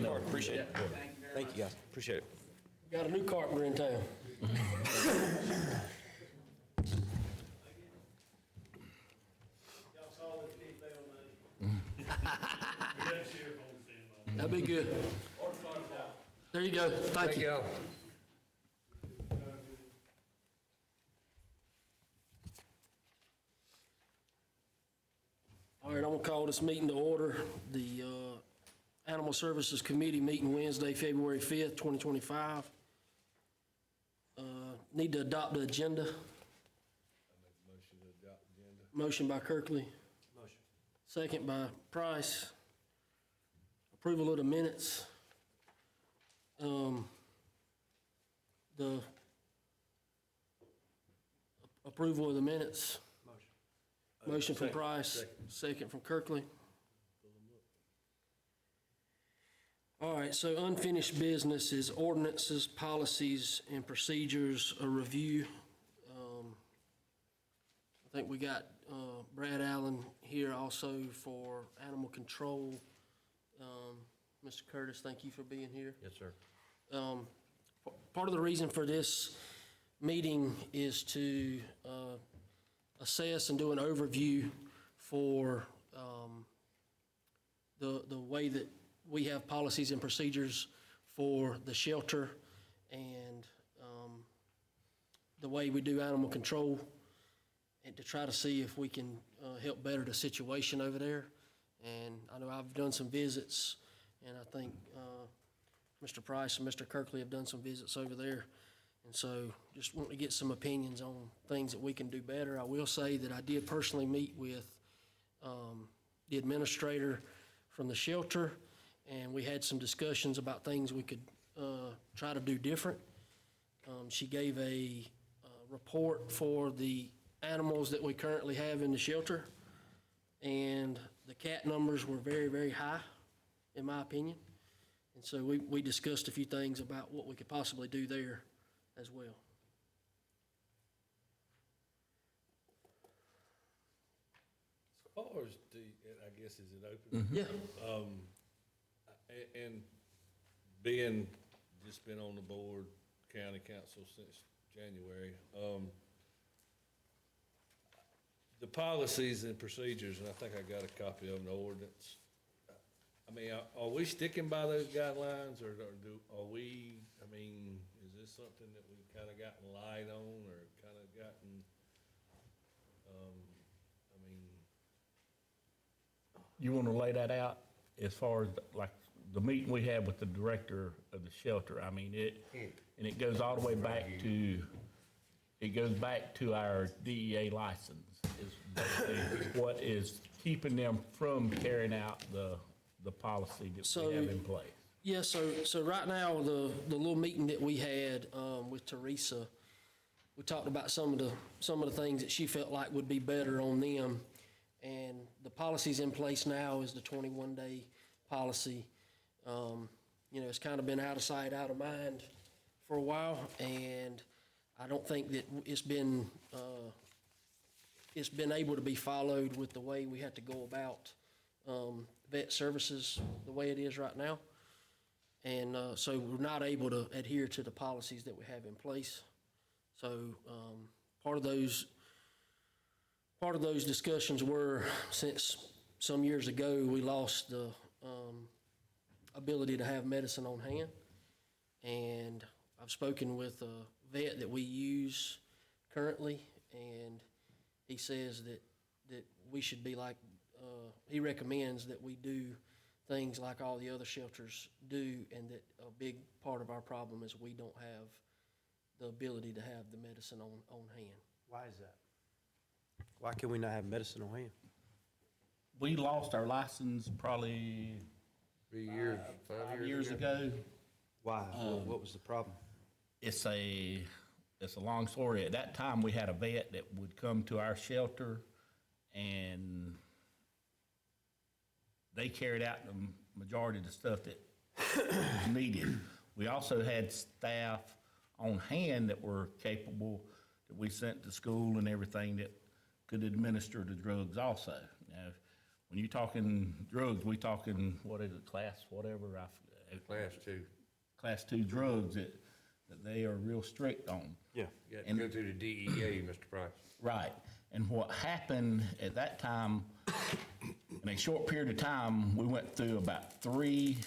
Mark. Appreciate it. Thank you very much. Thank you, guys. Appreciate it. Got a new carpenter in town. Y'all saw this big bell money. We got sheriff on standby. That'd be good. There you go. Thank you. All right, I'm gonna call this meeting to order. The Animal Services Committee meeting Wednesday, February 5th, 2025. Need to adopt the agenda. I make a motion to adopt the agenda. Motion by Kirkley. Motion. Second by Price. Approval of the minutes. The approval of the minutes. Motion. Motion from Second. Price, second from Kirkley. All right, so unfinished business is ordinances, policies, and procedures, a review. I think we got Brad Allen here also for animal control. Mr. Curtis, thank you for being here. Yes, sir. Part of the reason for this meeting is to assess and do an overview for the way that we have policies and procedures for the shelter and the way we do animal control, and to try to see if we can help better the situation over there. And I know I've done some visits, and I think Mr. Price and Mr. Kirkley have done some visits over there. And so just want to get some opinions on things that we can do better. I will say that I did personally meet with the administrator from the shelter, and we had some discussions about things we could try to do different. She gave a report for the animals that we currently have in the shelter, and the cat numbers were very, very high, in my opinion. And so we discussed a few things about what we could possibly do there as well. As far as I guess, is it open? Yeah, And being, just been on the board, county council since January, the policies and procedures, and I think I got a copy of an ordinance. I mean, are we sticking by those guidelines, or are we, I mean, is this something that we've kind of gotten light on, or kind of gotten, I mean, You want to lay that out as far as like the meeting we had with the director of the shelter? I mean, and it goes all the way back to, it goes back to our DEA license is basically what is keeping them from carrying out the policy that we have in place. yeah, so right now, the little meeting that we had with Teresa, we talked about some of the things that she felt like would be better on them. And the policies in place now is the 21-day policy. It's kind of been out of sight, out of mind for a while, and I don't think that it's been able to be followed with the way we have to go about vet services the way it is right now. And so we're not able to adhere to the policies that we have in place. So part of those discussions were, since some years ago, we lost the ability to have medicine on hand. And I've spoken with a vet that we use currently, and he says that we should be like, he recommends that we do things like all the other shelters do, and that a big part of our problem is we don't have the ability to have the medicine on hand. Why is that? Why can we not have medicine on hand? We lost our license probably 5 years ago. Why? What was the problem? It's a long story. At that time, we had a vet that would come to our shelter, and they carried out the majority of the stuff that was needed. We also had staff on hand that were capable, that we sent to school and everything, that could administer the drugs also. Now, when you're talking drugs, we talking, what is it, class, whatever, Class 2 drugs that they are real strict on. Yeah. You got to go through the DEA, Mr. Price. Right. And what happened at that time, in a short period of time, we went through about 3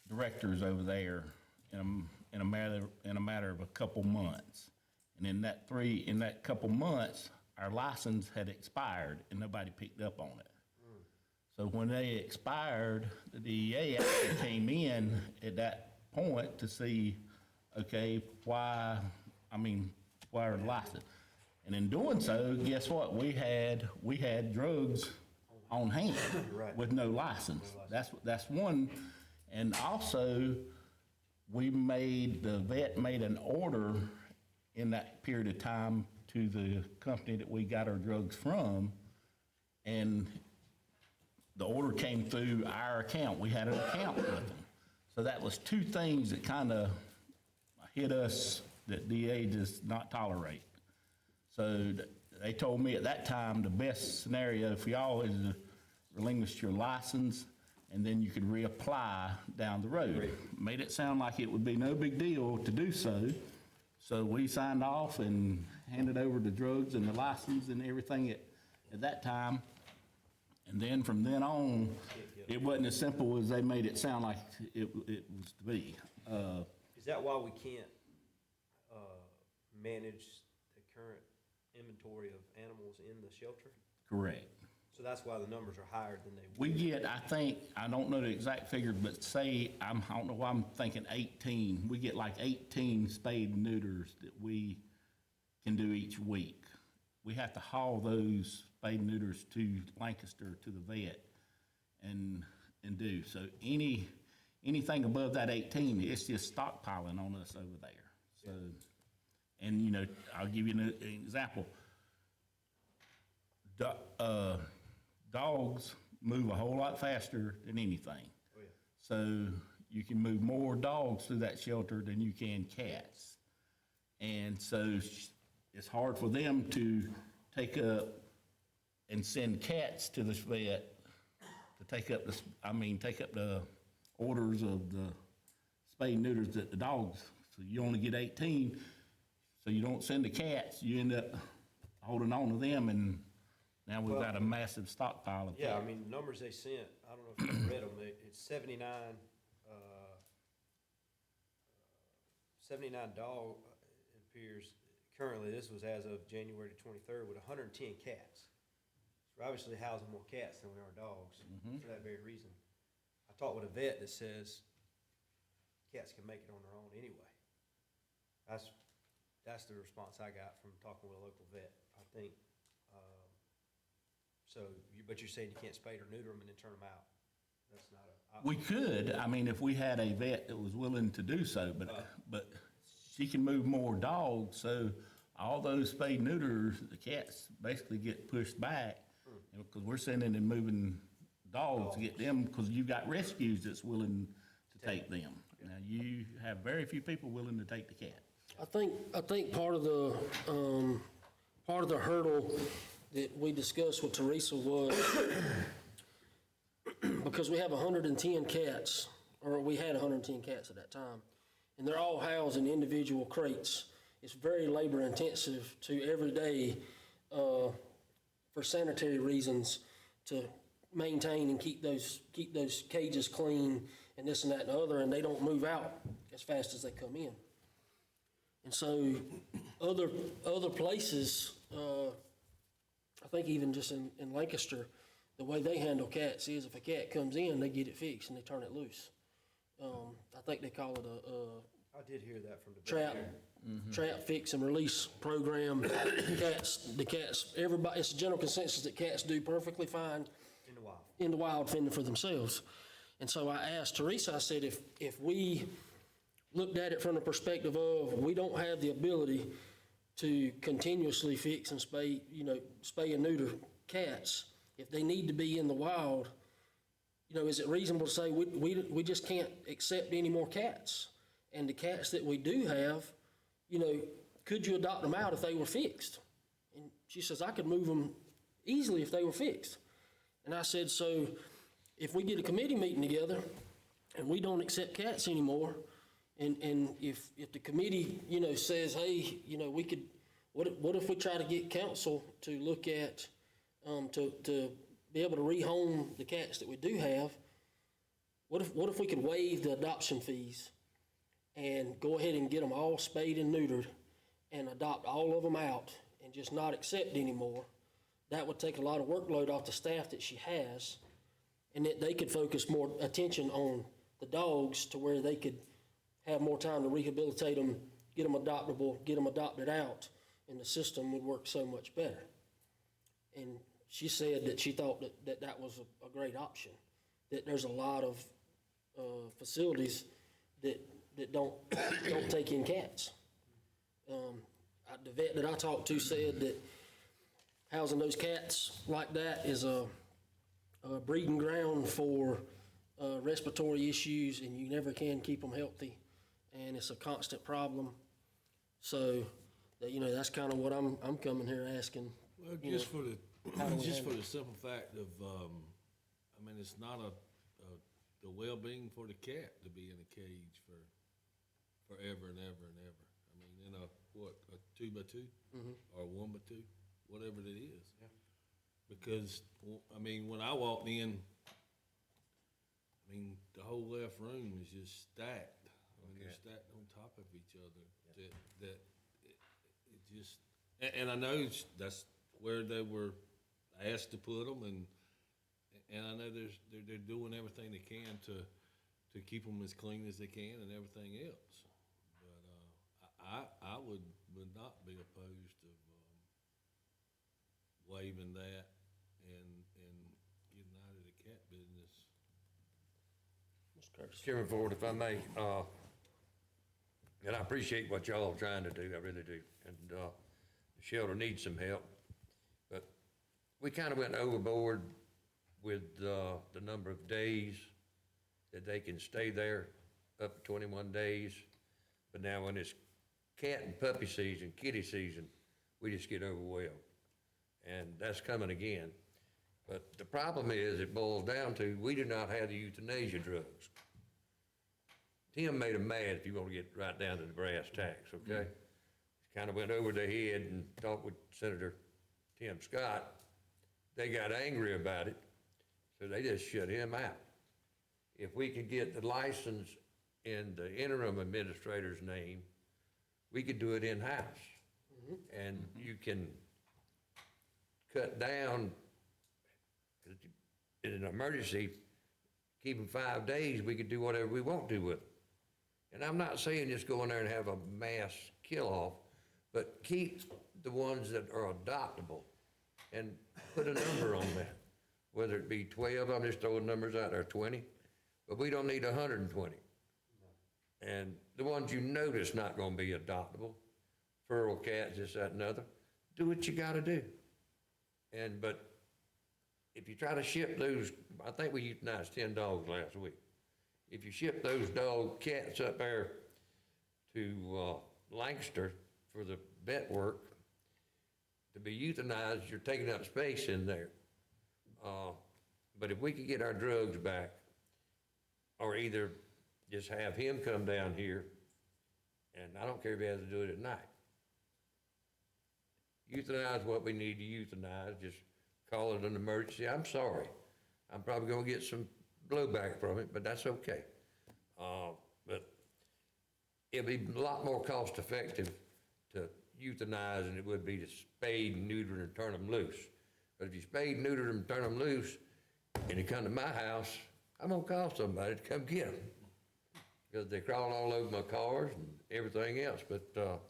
directors over there in a matter of a couple months. And in that couple months, our license had expired and nobody picked up on it. So when they expired, the DEA actually came in at that point to see, okay, why our license? And in doing so, guess what? We had drugs on hand with no license. That's one. And also, the vet made an order in that period of time to the company that we got our drugs from, and the order came through our account. We had an account with them. So that was 2 things that kind of hit us that DA does not tolerate. So they told me at that time, the best scenario for y'all is to relinquish your license, and then you could reapply down the road. Made it sound like it would be no big deal to do so. So we signed off and handed over the drugs and the license and everything at that time. And then from then on, it wasn't as simple as they made it sound like it was to be. Is that why we can't manage the current inventory of animals in the shelter? Correct. So that's why the numbers are higher than they We would. get, I don't know the exact figure, but say, I don't know why I'm thinking 18. We get like 18 spayed and neuters that we can do each week. We have to haul those spayed and neuters to Lancaster, to the vet, and do. So anything above that 18, it's just stockpiling on us over there. So, and I'll give you an example. Dogs move a whole lot faster than anything. Oh, yeah. So you can move more dogs through that shelter than you can cats. And so it's hard for them to take up and send cats to this vet to take up the orders of the spay and neuters that the dogs. So you only get 18. So you don't send the cats, you end up holding on to them, and now we've got a massive stockpile of Yeah, cats. I mean, the numbers they sent, I don't know if you read them, it's 79 dog, it appears, currently, this was as of January 23rd, with 110 cats. So we're obviously housing more cats than we are dogs, for that very reason. I talked with a vet that says cats can make it on their own anyway. That's the response I got from talking with a local vet, I think. But you're saying you can't spay or neuter them and then turn them out? That's not a option. We could, if we had a vet that was willing to do so, but she can move more dogs, so all those spayed neuters, the cats basically get pushed back, because we're sending and moving dogs to get them, because you've got rescues that's willing to take them. Now, you have very few people willing to take the cat. I think part of the hurdle that we discussed with Teresa was because we have 110 cats, or we had 110 cats at that time, and they're all housed in individual crates. It's very labor intensive to every day, for sanitary reasons, to maintain and keep those cages clean and this and that and the other, and they don't move out as fast as they come in. And so other places, I think even just in Lancaster, the way they handle cats is if a cat comes in, they get it fixed and they turn it loose. I think they call it I did hear that from the trap, trap, fix, and release program. The cats, everybody, it's a general consensus that cats do perfectly fine in the wild. in the wild fending for themselves. And so I asked Teresa, I said, if we looked at it from the perspective of we don't have the ability to continuously fix and spay and neuter cats, if they need to be in the wild, is it reasonable to say we just can't accept any more cats? And the cats that we do have, could you adopt them out if they were fixed? And she says, I could move them easily if they were fixed. And I said, so if we get a committee meeting together and we don't accept cats anymore. And if the committee, says, hey, we could, what if we try to get council to look at, to be able to rehome the cats that we do have? What if we could waive the adoption fees and go ahead and get them all spayed and neutered and adopt all of them out and just not accept anymore? That would take a lot of workload off the staff that she has, and that they could focus more attention on the dogs to where they could have more time to rehabilitate them, get them adoptable, get them adopted out, and the system would work so much better. And she said that she thought that was a great option, that there's a lot of facilities that don't take in cats. The vet that I talked to said that housing those cats like that is a breeding ground for respiratory issues, and you never can keep them healthy, and it's a constant problem. So, that's kind of what I'm coming here asking. Well, you just know, for the, how do we just for handle the simple fact of, it's not the well-being for the cat to be in a cage for forever and ever and ever. I mean, in a 2x2? Or 1x2, whatever it is. Yeah. Because, when I walked in, the whole left room is just stacked. They're stacked on top of each other. That it just, and I know that's where they were asked to put them, and I know they're doing everything they can to keep them as clean as they can and everything else. But I would not be opposed to waiving that and getting out of the cat business. Mr. Curtis. Chairman Ford, if I may, and I appreciate what y'all are trying to do, I really do. And the shelter needs some help. But we kind of went overboard with the number of days that they can stay there, up to 21 days. But now when it's cat and puppy season, kitty season, we just get overwhelmed. And that's coming again. But the problem is, it boils down to, we do not have the euthanasia drugs. Tim made them mad, if you want to get right down to the brass tacks, okay? Kind of went over their head and talked with Senator Tim Scott. They got angry about it, so they just shut him out. If we could get the license in the interim administrator's name, we could do it in-house. And you can cut down, in an emergency, keep them 5 days, we could do whatever we want to with them. And I'm not saying just go in there and have a mass kill-off, but keep the ones that are adoptable and put a number on that. Whether it be 12, I'm just throwing numbers out there, 20, but we don't need 120. And the ones you know that's not gonna be adoptable, feral cats, this, that, and other, do what you gotta do. But if you try to ship those, I think we euthanized 10 dogs last week. If you ship those cats up there to Lancaster for the vet work to be euthanized, you're taking up space in there. But if we could get our drugs back, or either just have him come down here, and I don't care if he has to do it at night. Euthanize what we need to euthanize, just call it an emergency. I'm sorry. I'm probably gonna get some blowback from it, but that's okay. But it'll be a lot more cost effective to euthanize than it would be to spade and neuter and turn them loose. But if you spade, neuter them, turn them loose, and they come to my house, I'm gonna call somebody to come get them. Because they're crawling all over my cars and everything else. But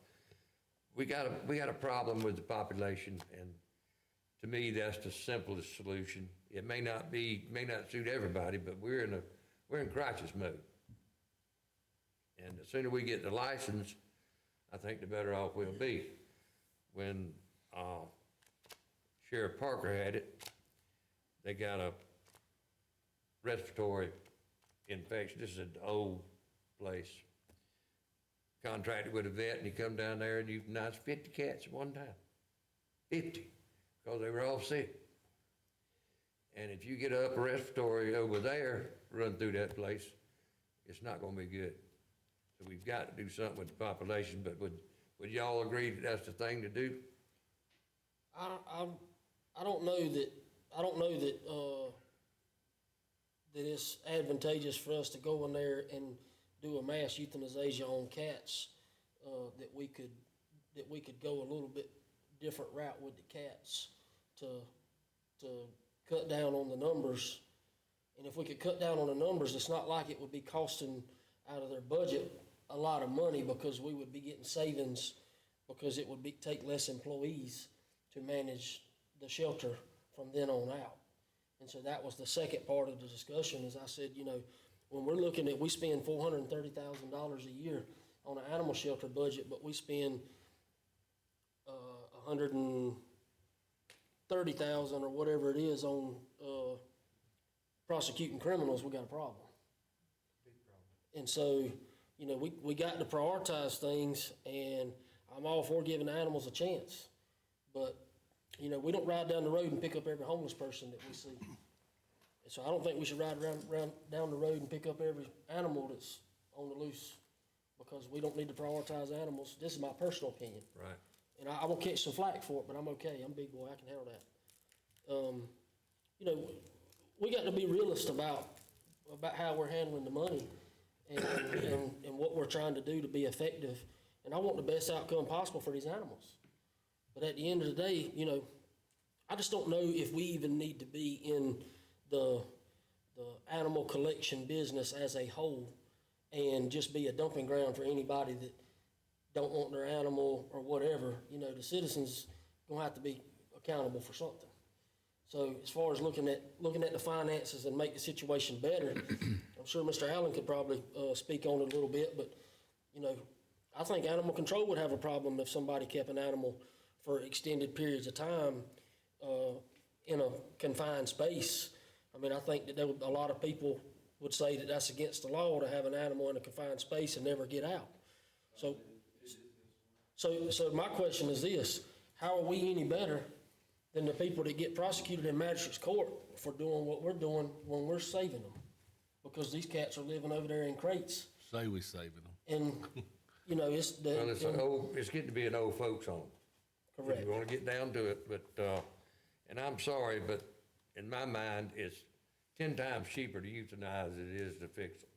we got a problem with the population, and to me, that's the simplest solution. It may not suit everybody, but we're in crisis mode. And the sooner we get the license, I think the better off we'll be. When Sheriff Parker had it, they got a respiratory infection. This is an old place. Contracted with a vet, and he come down there and euthanized 50 cats at one time. 50, because they were all sick. And if you get an upper respiratory over there, run through that place, it's not gonna be good. So we've got to do something with the population, but would y'all agree that that's the thing to do? I don't know that, that it's advantageous for us to go in there and do a mass euthanasia on cats, that we could go a little bit different route with the cats to cut down on the numbers. And if we could cut down on the numbers, it's not like it would be costing out of their budget a lot of money, because we would be getting savings, because it would take less employees to manage the shelter from then on out. And so that was the second part of the discussion, as I said, you know, when we're looking at, we spend $430,000 a year on an animal shelter budget, but we spend $130,000 or whatever it is on prosecuting criminals, we got a problem. And so, you know, we got to prioritize things, and I'm all for giving animals a chance. But, you know, we don't ride down the road and pick up every homeless person that we see. And so I don't think we should ride around down the road and pick up every animal that's on the loose, because we don't need to prioritize animals. This is my personal opinion. Right. And I will catch some flack for it, but I'm okay. I'm a big boy. I can handle that. You know, we got to be realist about how we're handling the money and what we're trying to do to be effective. And I want the best outcome possible for these animals. But at the end of the day, you know, I just don't know if we even need to be in the animal collection business as a whole and just be a dumping ground for anybody that don't want their animal or whatever. You know, the citizens gonna have to be accountable for something. So as far as looking at the finances and make the situation better, I'm sure Mr. Allen could probably speak on it a little bit, but, you know, I think animal control would have a problem if somebody kept an animal for extended periods of time in a confined space. I mean, I think that a lot of people would say that that's against the law to have an animal in a confined space and never get out. So my question is this: how are we any better than the people that get prosecuted in magistrate's court for doing what we're doing when we're saving them? Because these cats are living over there in crates. Say we saving them. And, you know, it's the. Well, it's getting to be an old folks home. Correct. If you wanna get down to it, but, and I'm sorry, but in my mind, it's 10 times cheaper to euthanize than it is to fix them.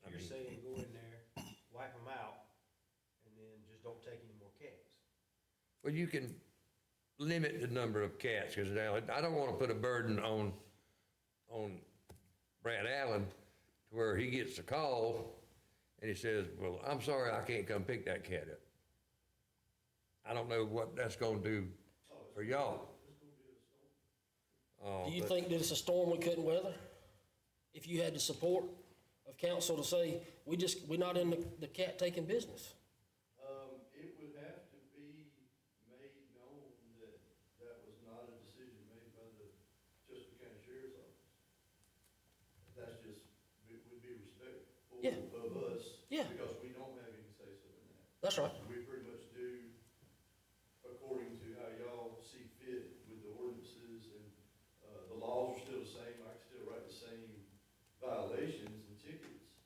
So you're saying go in there, wipe them out, and then just don't take any more cats? Well, you can limit the number of cats, because now, I don't wanna put a burden on Brad Allen to where he gets a call and he says, well, I'm sorry, I can't come pick that cat up. I don't know what that's gonna do for y'all. Do you think that it's a storm we couldn't weather? If you had the support of council to say, we're not in the cat taking business? It would have to be made known that that was not a decision made by the Chesapeake County Sheriff's Office. That's just, it would be respectful Yeah. of us. Yeah. Because we don't have any say-so in that. That's right. We pretty much do according to how y'all see fit with the ordinances, and the laws are still the same. I can still write the same violations and tickets.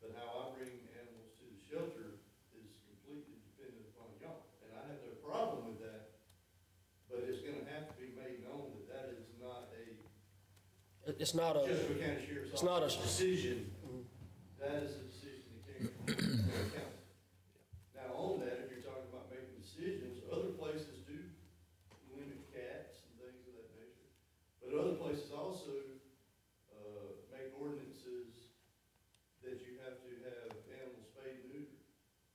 But how I bring animals to the shelter is completely dependent upon y'all. And I have no problem with that, but it's gonna have to be made known that that is not a It's not a, Chesapeake County Sheriff's it's not a- Office decision. That is a decision that came from the council. Now, on that, if you're talking about making decisions, other places do limit cats and things of that nature. But other places also, make ordinances that you have to have animals spayed and neutered.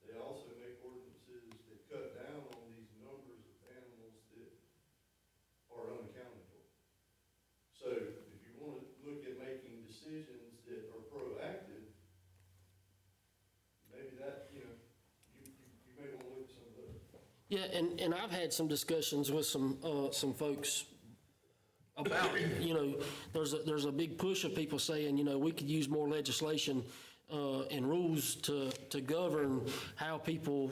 They also make ordinances that cut down on these numbers of animals that are unaccounted for. So if you want to look at making decisions that are proactive, maybe that, you know, you may want to look at some of those. yeah, and I've had some discussions with some folks about, you know, there's a big push of people saying, you know, we could use more legislation and rules to govern how people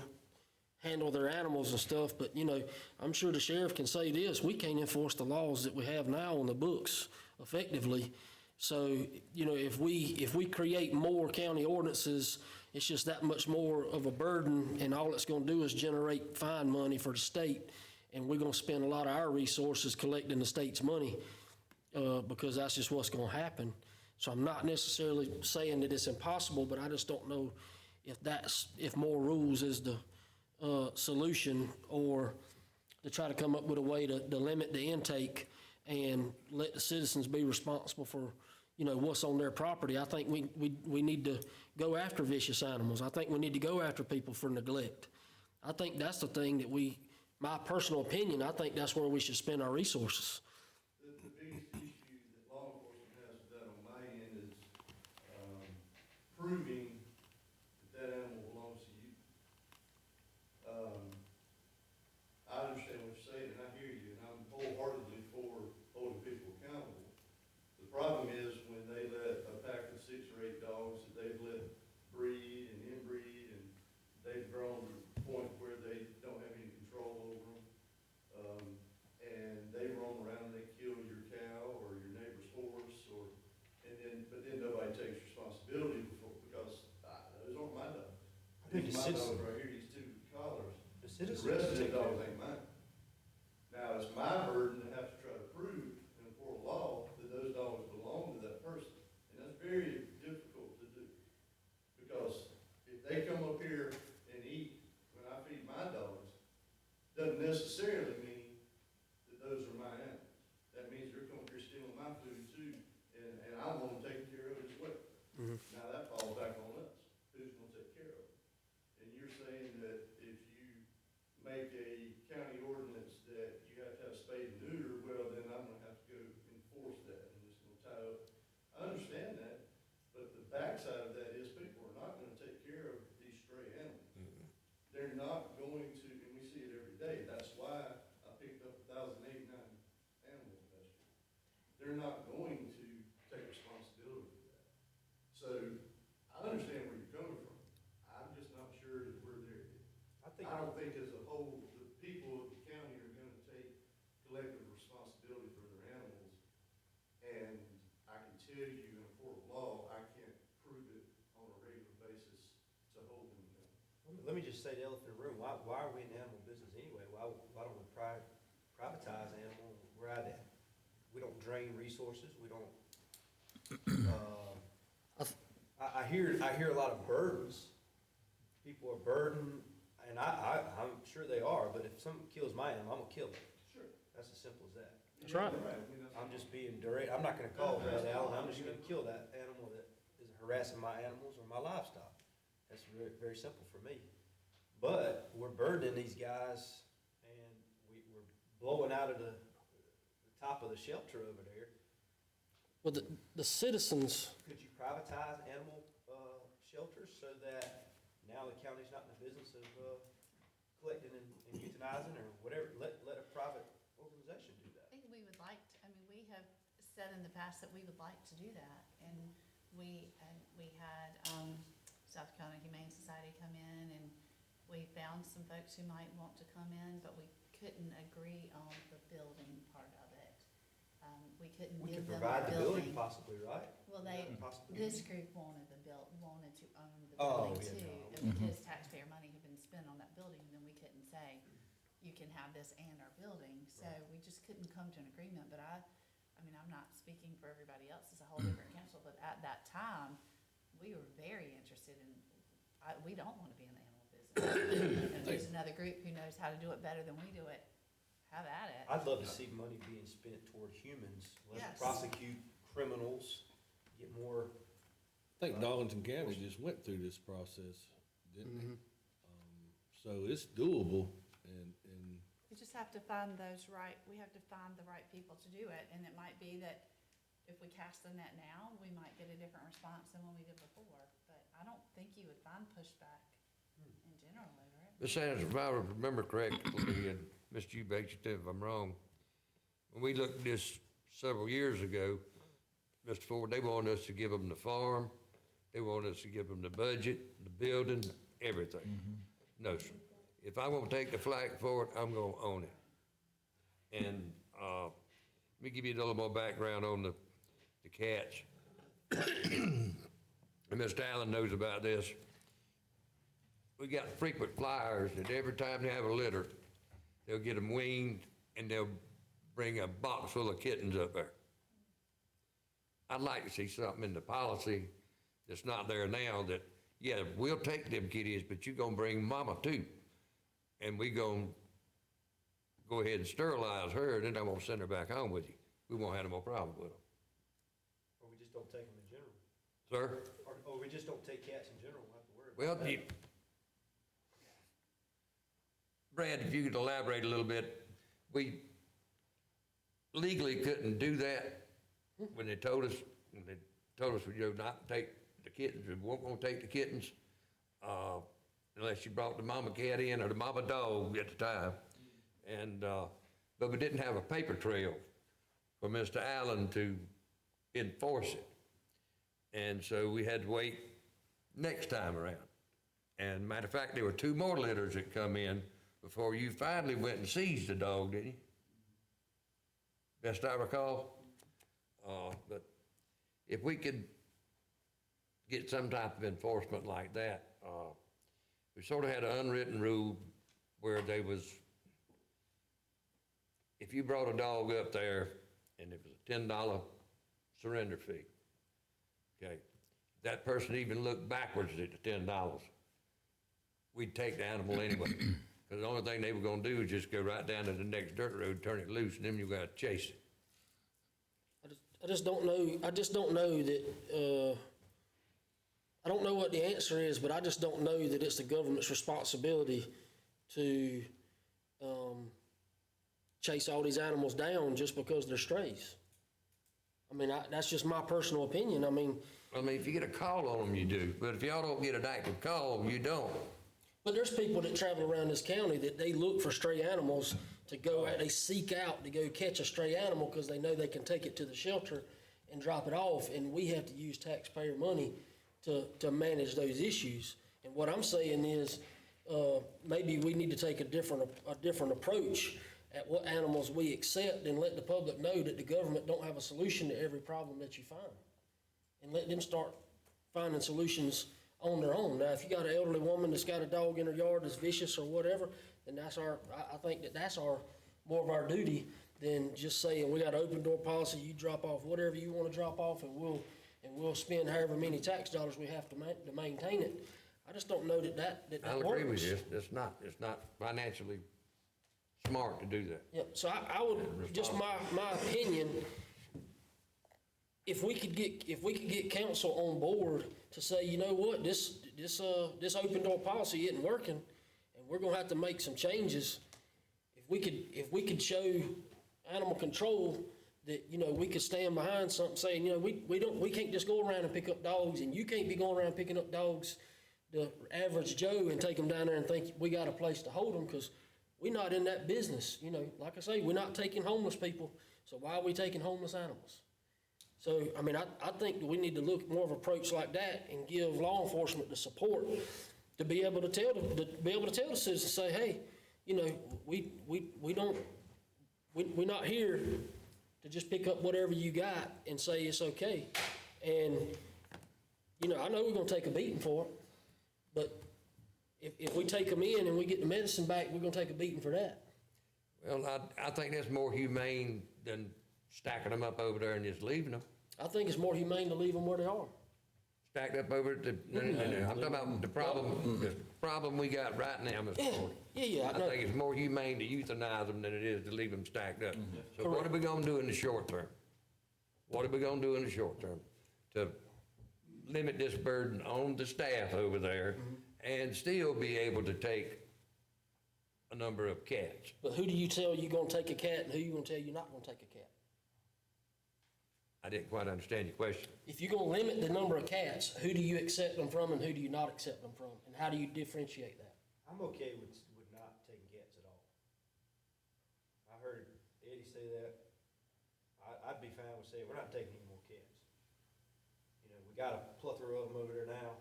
handle their animals and stuff. But, you know, I'm sure the sheriff can say this: we can't enforce the laws that we have now on the books effectively. So, if we create more county ordinances, it's just that much more of a burden, and all it's gonna do is generate fine money for the state, and we're gonna spend a lot of our resources collecting the state's money, because that's just what's gonna happen. So I'm not necessarily saying that it's impossible, but I just don't know if more rules is the, solution, or to try to come up with a way to limit the intake and let the citizens be responsible for, what's on their property. I think we need to go after vicious animals. I think we need to go after people for neglect. I think that's the thing that my personal opinion, I think that's where we should spend our resources. The biggest issue that law enforcement has with that on my end is, proving that animal belongs to you. I understand what you're saying, and I hear you, and I'm wholeheartedly for holding people accountable. The problem is when they let a pack of 6 or 8 dogs that they've let breed and inbreed, and they've grown to the point where they don't have any control over them, and they roam around, they kill your cow or your neighbor's horse, but then nobody takes responsibility because those aren't my dogs. think These the are my citizens- dogs right here, these 2 collars. The The citizens rest of the take care of dogs it. ain't mine. Now, it's my burden to have to try to prove in a court of law that those dogs belong to that person. And that's very difficult to do. Because if they come up here and eat when I feed my dogs, doesn't necessarily mean that those are my animals. That means they're coming here stealing my food too, and I want them taken care of as well. Now, that falls back on us. Who's gonna take care of them? And you're saying that if you make a county ordinance that you have to have spade and neuter, well, then I'm gonna have to go enforce that, and it's gonna tie up. I understand that, but the backside of that is people are not gonna take care of these stray animals. They're not going to, and we see it every day, that's why I picked up 1,089 animals last year. They're not going to take responsibility for that. So, I understand where you're coming from, I'm just not sure that we're there yet. I don't think as a whole, the people of the county are gonna take collective responsibility for their animals. And I can tell you in a court of law, I can't prove it on a regular basis to hold them accountable. Let me just say the elephant in the room, why are we in the animal business anyway? Why don't we privatize animal, we're at it. We don't drain resources, we don't, I hear a lot of burdens. People are burdened, and I'm sure they are, but if someone kills my animal, I'm gonna kill it. Sure. That's as simple as that. That's right. I'm just being direct, I'm not gonna call Red Allen, I'm just gonna kill that animal that is harassing my animals or my livestock. That's very, very simple for me. But we're burdening these guys, and we're blowing out of the top of the shelter over there. Well, the citizens, Could you privatize animal, shelters so that now the county's not in the business of, collecting and euthanizing or whatever? Let a private organization do that. I think we would like to, we have said in the past that we would like to do that. And we had, South Carolina Humane Society come in, and we found some folks who might want to come in, but we couldn't agree on the building part of it. We couldn't We give could them provide a the building building. possibly, right? Well, Possibly. this group wanted wanted to own the Oh, building yeah, too. no. And because taxpayer money had been spent on that building, then we couldn't say, you can have this and our building. So we just couldn't come to an agreement, but I'm not speaking for everybody else, it's a whole different council, but at that time, we were very interested in, we don't wanna be in the animal business. And if there's another group who knows how to do it better than we do it, have at it. I'd love to see money being spent toward humans. Let's Yes. prosecute criminals, get more, I think Darlington County just went through this process, didn't they? So it's doable, and We just have to find we have to find the right people to do it, and it might be that if we cast the net now, we might get a different response than when we did before, but I don't think you would find pushback in general over it. Ms. Sanders, if I remember correctly, and Mr. Eubanks, you tell me if I'm wrong, when we looked at this several years ago, Mr. Ford, they wanted us to give them the farm, they wanted us to give them the budget, the building, everything. No, sir. If I want to take the flag for it, I'm gonna own it. And, let me give you a little more background on the the cats. And Mr. Allen knows about this. We got frequent flyers that every time they have a litter, they'll get them weaned and they'll bring a box full of kittens up there. I'd like to see something in the policy that's not there now that, yeah, we'll take them kitties, but you gonna bring mama too. And we gonna go ahead and sterilize her, and then I'm gonna send her back home with you. We won't have no more problem with them. Or we just don't take them in general. Sir? Or we just don't take cats in general, we'll have to worry about Well, Brad, if you could elaborate a little bit, we legally couldn't do that when they told us, you know, not to take the kittens, we weren't gonna take the kittens, unless you brought the mama cat in or the mama dog at the time. And, but we didn't have a paper trail for Mr. Allen to enforce it. And so we had to wait next time around. And matter of fact, there were 2 more litters that come in before you finally went and seized the dog, didn't you? Best I recall. But if we could get some type of enforcement like that, we sort of had an unwritten rule where they was, if you brought a dog up there and it was a $10 surrender fee, okay, that person even looked backwards at the $10, we'd take the animal anyway. Because the only thing they were gonna do is just go right down to the next dirt road, turn it loose, and then you gotta chase it. I just don't know that, I don't know what the answer is, but I just don't know that it's the government's responsibility to, chase all these animals down just because they're strays. I mean, that's just my personal opinion. I mean, if you get a call on them, you do, but if y'all don't get an active call, you don't. but there's people that travel around this county that they look for stray animals to go out, they seek out to go catch a stray animal because they know they can take it to the shelter and drop it off, and we have to use taxpayer money to manage those issues. And what I'm saying is, maybe we need to take a different approach at what animals we accept and let the public know that the government don't have a solution to every problem that you find. And let them start finding solutions on their own. Now, if you got an elderly woman that's got a dog in her yard that's vicious or whatever, then I think that's more of our duty than just saying, we got an open door policy, you drop off whatever you wanna drop off, and we'll spend however many tax dollars we have to maintain it. I just don't know that works. I'll agree with you, it's not financially smart to do that. Yeah, so I would, just my opinion, if we could get council on board to say, you know what, this open door policy isn't working, and we're gonna have to make some changes. If we could show animal control that, you know, we could stand behind something saying, you know, we can't just go around and pick up dogs, and you can't be going around picking up dogs, the average Joe, and take them down there and think we got a place to hold them, because we're not in that business. You know, like I say, we're not taking homeless people, so why are we taking homeless animals? So, I mean, I think that we need to look more of an approach like that and give law enforcement the support to be able to tell the citizens, say, hey, you know, we're not here to just pick up whatever you got and say it's okay. And, you know, I know we're gonna take a beating for it, but if we take them in and we get the medicine back, we're gonna take a beating for that. Well, I think that's more humane than stacking them up over there and just leaving them. I think it's more humane to leave them where they are. Stacked up over at the, no, I'm talking about the problem we got right now, Mr. Ford. Yeah, I think it's more humane to euthanize them than it is to leave them stacked up. So what are we gonna do in the short term? What are we gonna do in the short term to limit this burden on the staff over there and still be able to take a number of cats? But who do you tell you're gonna take a cat, and who you gonna tell you're not gonna take a cat? I didn't quite understand your question. If you're gonna limit the number of cats, who do you accept them from and who do you not accept them from? And how do you differentiate that? I'm okay with not taking cats at all. I heard Eddie say that. I'd be fine with saying, we're not taking any more cats. You know, we got a plethora of them over there now.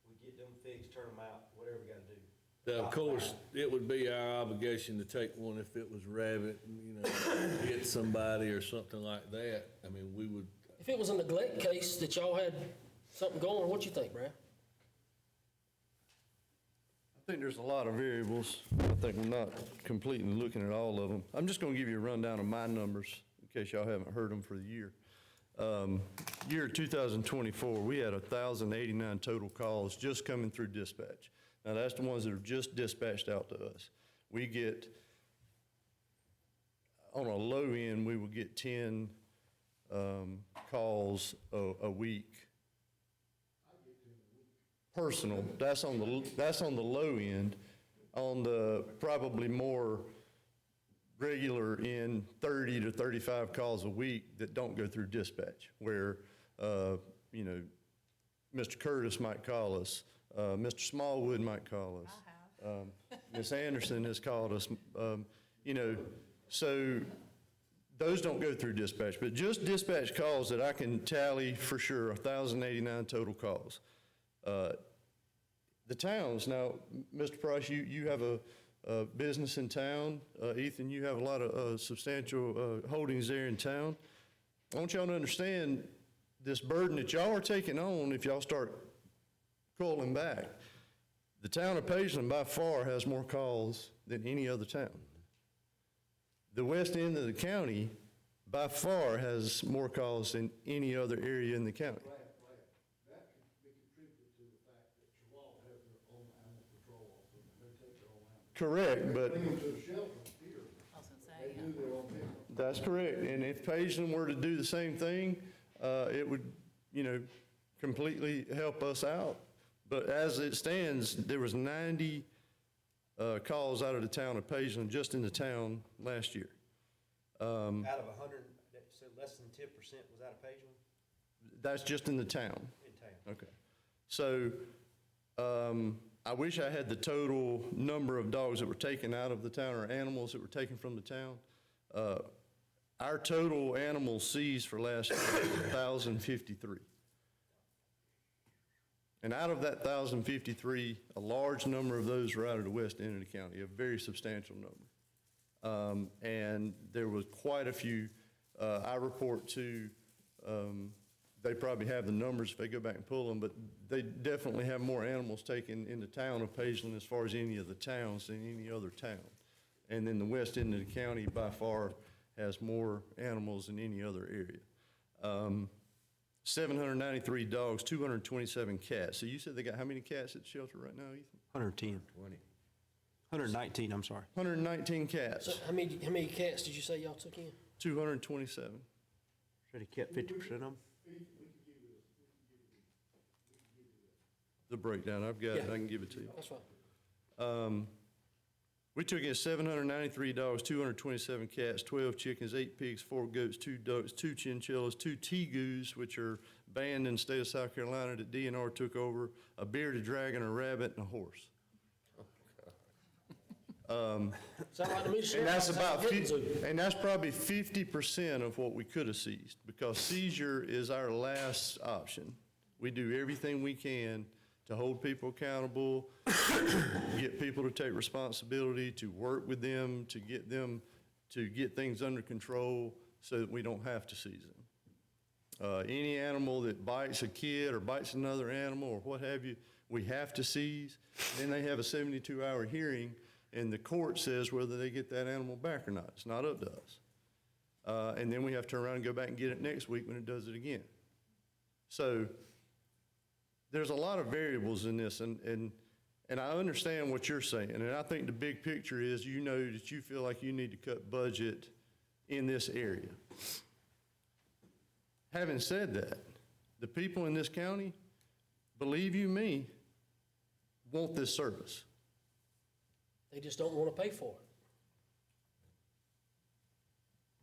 We get them fixed, turn them out, whatever we gotta do. Now, of course, it would be our obligation to take one if it was rabid, you know, hit somebody or something like that. I mean, we would, If it was a neglect case that y'all had something going, what you think, Brad? I think there's a lot of variables. I think we're not completely looking at all of them. I'm just gonna give you a rundown of my numbers, in case y'all haven't heard them for the year. Year 2024, we had 1,089 total calls just coming through dispatch. Now, that's the ones that are just dispatched out to us. We get, on a low end, we will get 10 calls a week. Personal, that's on the low end. On the probably more regular end, 30 to 35 calls a week that don't go through dispatch, where, you know, Mr. Curtis might call us, Mr. Smallwood might call us. I have. Ms. Anderson has called us, you know, so those don't go through dispatch, but just dispatch calls that I can tally for sure, 1,089 total calls. The towns, now, Mr. Price, you have a business in town. Ethan, you have a lot of substantial holdings there in town. I want y'all to understand this burden that y'all are taking on if y'all start calling back. The town of Pageland by far has more calls than any other town. The west end of the county by far has more calls than any other area in the county. That could be contributed to the fact that Chihuahua has their own animal control officer, and they take their own animals. Correct, but Bring them to the shelter here, I was gonna they say, do their own pickup. that's correct. And if Pageland were to do the same thing, it would, you know, completely help us out. But as it stands, there was 90 calls out of the town of Pageland, just in the town last year. Out of 100, so less than 10% was out of Pageland That's just in the town. in town. Okay. So, I wish I had the total number of dogs that were taken out of the town or animals that were taken from the town. Our total animals seized for last year was 1,053. And out of that 1,053, a large number of those were out of the west end of the county, a very substantial number. And there was quite a few, I report to, they probably have the numbers if they go back and pull them, but they definitely have more animals taken in the town of Pageland as far as any of the towns than any other town. And then the west end of the county by far has more animals than any other area. 793 dogs, 227 cats. So you said they got how many cats at the shelter right now, Ethan? 110. 119, I'm sorry. 119 cats, So how many cats did you say y'all took in? 227. Should have kept 50% of them. The breakdown, I've got it, Yeah. I can give it to you. That's fine. We took in 793 dogs, 227 cats, 12 chickens, 8 pigs, 4 goats, 2 ducks, 2 chinchillas, 2 tegus, which are banned in the state of South Carolina that DNR took over, a bearded dragon, a rabbit, and a horse. Sound like to me, And Sheriff? that's about, Getting to. and that's probably 50% of what we could have seized, because seizure is our last option. We do everything we can to hold people accountable, get people to take responsibility, to work with them to get things under control so that we don't have to seize them. Any animal that bites a kid or bites another animal or what have you, we have to seize. Then they have a 72-hour hearing, and the court says whether they get that animal back or not. It's not up to us. And then we have to turn around and go back and get it next week when it does it again. So there's a lot of variables in this, and I understand what you're saying, and I think the big picture is, you know, that you feel like you need to cut budget in this area. Having said that, the people in this county, believe you me, want this service. They just don't want to pay for it.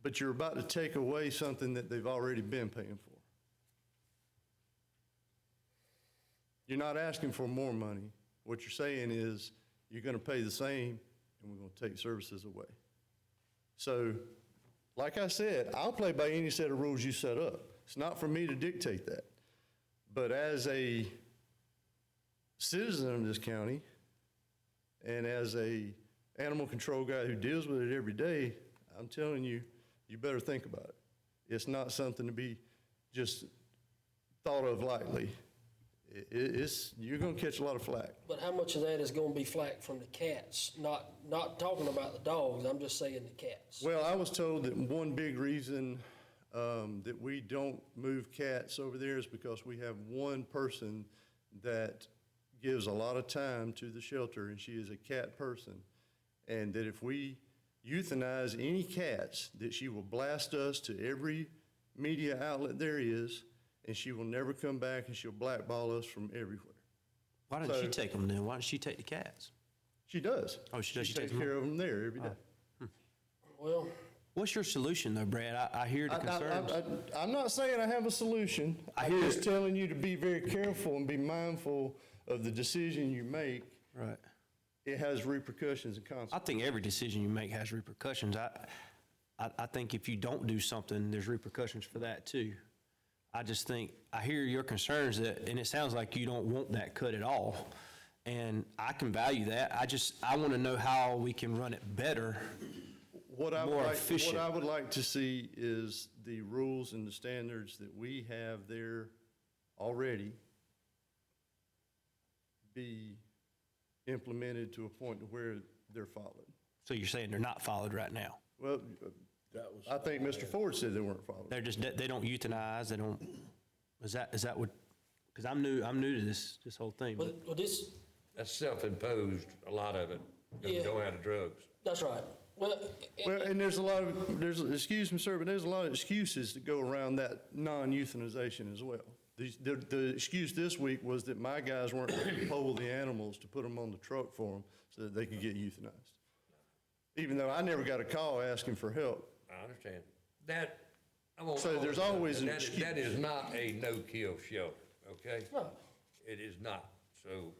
But you're about to take away something that they've already been paying for. You're not asking for more money. What you're saying is, you're gonna pay the same, and we're gonna take services away. So, like I said, I'll play by any set of rules you set up. It's not for me to dictate that. But as a citizen of this county, and as a animal control guy who deals with it every day, I'm telling you, you better think about it. It's not something to be just thought of lightly. You're gonna catch a lot of flack. But how much of that is gonna be flack from the cats? Not talking about the dogs, I'm just saying the cats. Well, I was told that one big reason that we don't move cats over there is because we have one person that gives a lot of time to the shelter, and she is a cat person. And that if we euthanize any cats, that she will blast us to every media outlet there is, and she will never come back, and she'll blackball us from everywhere. Why didn't she So- take them then? Why didn't she take the cats? She does. Oh, she does? She takes takes them? care of them there every day. Well, What's your solution though, Brad? I hear the concerns. I'm not saying I have a solution. I I'm hear just it. telling you to be very careful and be mindful of the decision you make. Right. It has repercussions and I consequences. think every decision you make has repercussions. I think if you don't do something, there's repercussions for that too. I just think, I hear your concerns that, and it sounds like you don't want that cut at all. And I can value that. I want to know how we can run it better. What I would more like, efficient. what I would like to see is the rules and the standards that we have there already be implemented to a point to where they're followed. So you're saying they're not followed right now? Well, I think Mr. Ford said they weren't followed. They're just, they don't euthanize, they don't, is that what, because I'm new to this whole thing. well, this, That's self-imposed, a lot of it, because we Yeah. don't have the drugs. that's right. Well, Well, and there's a lot of, excuse me, sir, but there's a lot of excuses that go around that non-euthanization as well. The excuse this week was that my guys weren't going to pull the animals to put them on the truck for them so that they could get euthanized. Even though I never got a call asking for help. I understand. That, I won't. So there's always an That is- That excuse. is not a no-kill shelter, okay? No. It is not. So,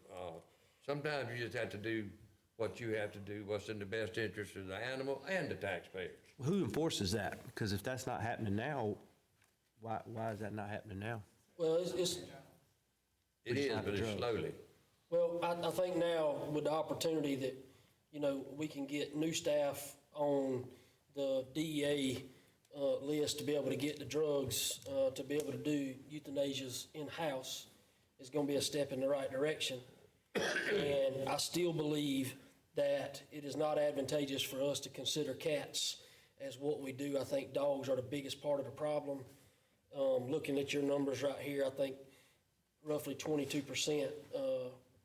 sometimes you just have to do what you have to do, what's in the best interest of the animal and the taxpayers. Who enforces that? Because if that's not happening now, why is that not happening now? well, It is, but it's slowly. well, I think now with the opportunity that, you know, we can get new staff on the DEA list to be able to get the drugs, to be able to do euthanasias in-house is gonna be a step in the right direction. And I still believe that it is not advantageous for us to consider cats as what we do. I think dogs are the biggest part of the problem. Looking at your numbers right here, I think roughly 22%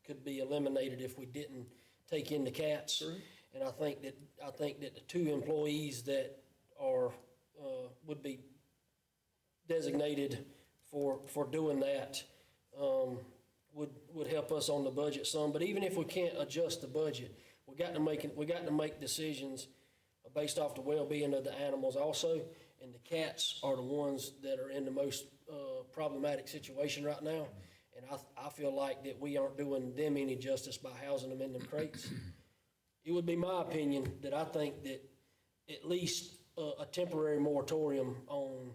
could be eliminated if we didn't take in the cats. And I think that the 2 employees that are, would be designated for doing that, would help us on the budget some. But even if we can't adjust the budget, we got to make decisions based off the well-being of the animals also. And the cats are the ones that are in the most problematic situation right now. And I feel like that we aren't doing them any justice by housing them in them crates. It would be my opinion that I think that at least a temporary moratorium on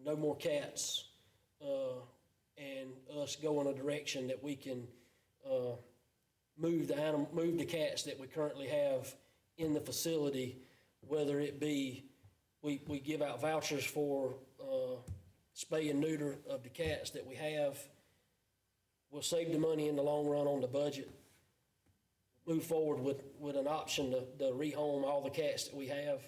no more cats, and us go in a direction that we can move the cats that we currently have in the facility, whether it be we give out vouchers for spay and neuter of the cats that we have. We'll save the money in the long run on the budget. Move forward with an option to rehome all the cats that we have.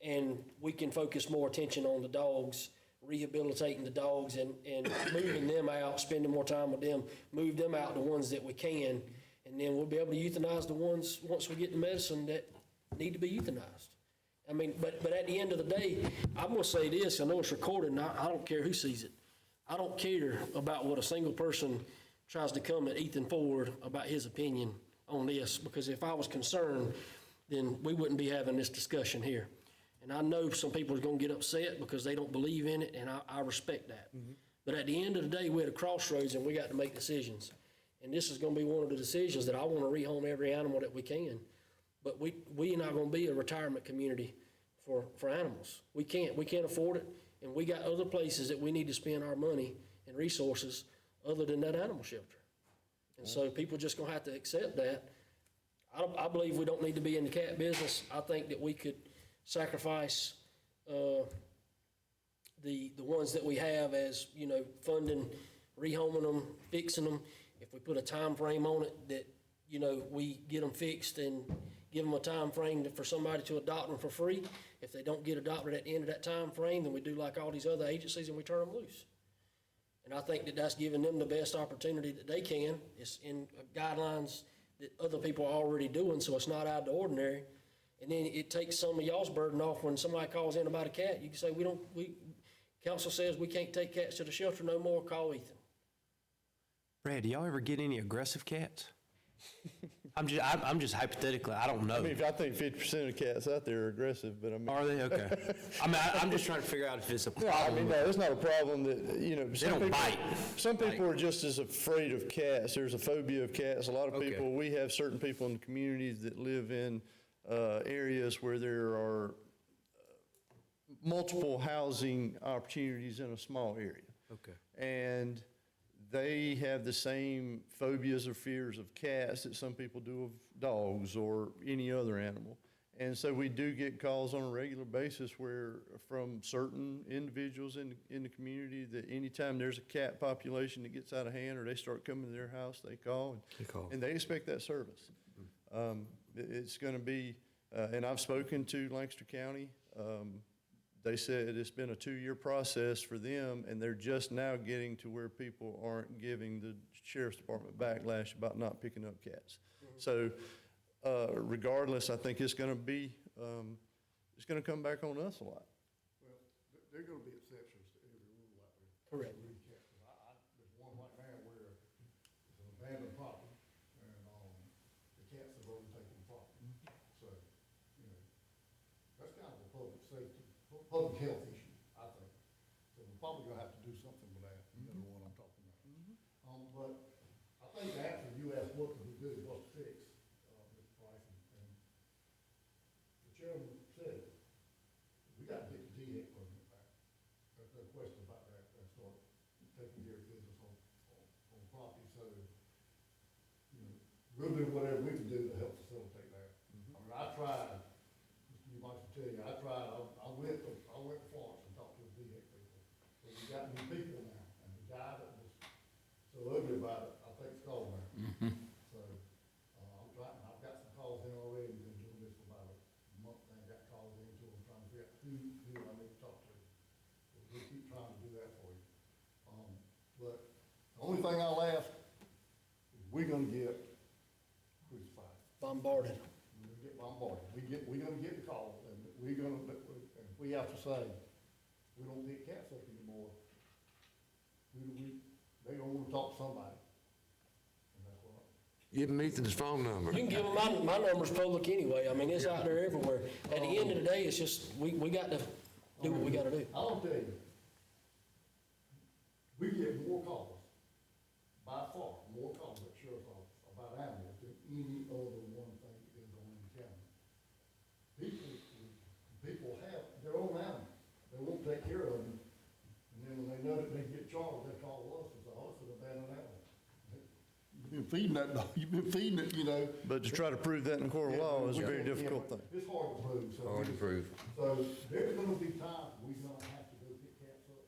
And we can focus more attention on the dogs, rehabilitating the dogs and moving them out, spending more time with them, move them out, the ones that we can, and then we'll be able to euthanize the ones, once we get the medicine, that need to be euthanized. I mean, but at the end of the day, I'm gonna say this, I know it's recorded, and I don't care who sees it. I don't care about what a single person tries to come at Ethan Ford about his opinion on this, because if I was concerned, then we wouldn't be having this discussion here. And I know some people are gonna get upset because they don't believe in it, and I respect that. But at the end of the day, we're at a crossroads and we got to make decisions. And this is gonna be one of the decisions that I wanna rehome every animal that we can. But we not gonna be a retirement community for animals. We can't afford it, and we got other places that we need to spend our money and resources other than that animal shelter. And so people just gonna have to accept that. I believe we don't need to be in the cat business. I think that we could sacrifice the the ones that we have as, you know, funding, rehoming them, fixing them, if we put a time frame on it that, you know, we get them fixed and give them a time frame for somebody to adopt them for free. If they don't get adopted at the end of that time frame, then we do like all these other agencies and we turn them loose. And I think that that's giving them the best opportunity that they can. It's in guidelines that other people are already doing, so it's not out of the ordinary. And then it takes some of y'all's burden off when somebody calls in about a cat. You can say, council says we can't take cats to the shelter no more, call Ethan. Brad, do y'all ever get any aggressive cats? I'm just hypothetically, I don't know. I mean, I think 50% of cats out there are aggressive, but I mean. Are they? Okay. I'm just trying to figure out if it's a No, I mean, problem. no, it's not a problem that, you know. They don't bite. Some people are just as afraid of cats. There's a phobia of cats. A lot of Okay. people, we have certain people in the communities that live in areas where there are multiple housing opportunities in a small area. Okay. And they have the same phobias or fears of cats that some people do of dogs or any other animal. And so we do get calls on a regular basis where, from certain individuals in the community, that anytime there's a cat population that gets out of hand or they start coming to their house, they call. And they expect that service. It's going to be, and I've spoken to Lancaster County. They said it's been a 2-year process for them, and they're just now getting to where people aren't giving the sheriff's department backlash about not picking up cats. So regardless, I think it's going to be, it's going to come back on us a lot. Well, there are gonna be exceptions to every rule out there. Correct. Breed cats. 'Cause there's one right now where it's an abandoned property, and, the cats have overtaken the property. So, you know, that's kind of a public safety, public health issue, I think. So we're probably gonna have to do something with that, you know what I'm talking about. But I think the answer you asked, what can we do, what's the fix, Mr. Price, and the chairman said, we gotta get the DHEC permit back. There's no question about that, and start taking care of business on property, so, you know, we'll do whatever we can do to help facilitate that. I mean, I tried, Mr. Eubanks will tell you, I tried, I went to Florence and talked to the DHEC people. So we got new people now, and the guy that was so ugly about it, I think it's called now. So, I'm trying, I've got some calls in already, been doing this for about a month, and I got calls in to them, trying to figure out who I need to talk to. So we'll keep trying to do that for you. But the only thing I'll ask is we're gonna get crucified. Bombarded. We're gonna get bombarded. We're gonna get the call, and we're gonna, and if we have to say, we don't get cats up anymore, they gonna wanna talk to somebody. And that's what Give him Ethan's phone number. You can give them, my number's public anyway. I mean, it's out there everywhere. At the end of the day, it's just, we got to do what we got to do. I'll tell you, we get more calls, by far, more calls at sheriff's office about animals than any other one thing that goes on in the county. People have their own animals, they won't take care of them, and then when they know that they get charged, they call us and say, oh, it's an abandoned animal. You've been feeding that dog, you've been feeding it, you know. But to try to prove that in court of law is a very difficult thing. It's hard to prove, so. Hard to prove. So there's gonna be times we're gonna have to go pick cats up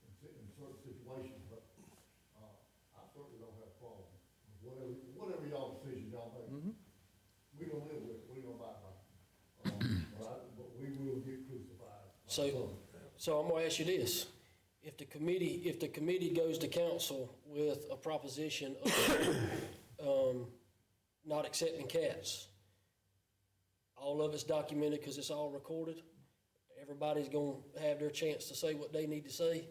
in certain situations, but, I certainly don't have a problem. Whatever y'all decision y'all make, we gonna live with it, we gonna abide by it. But we will get crucified. So I'm gonna ask you this. If the committee goes to council with a proposition of, not accepting cats, all of it's documented because it's all recorded, everybody's gonna have their chance to say what they need to say.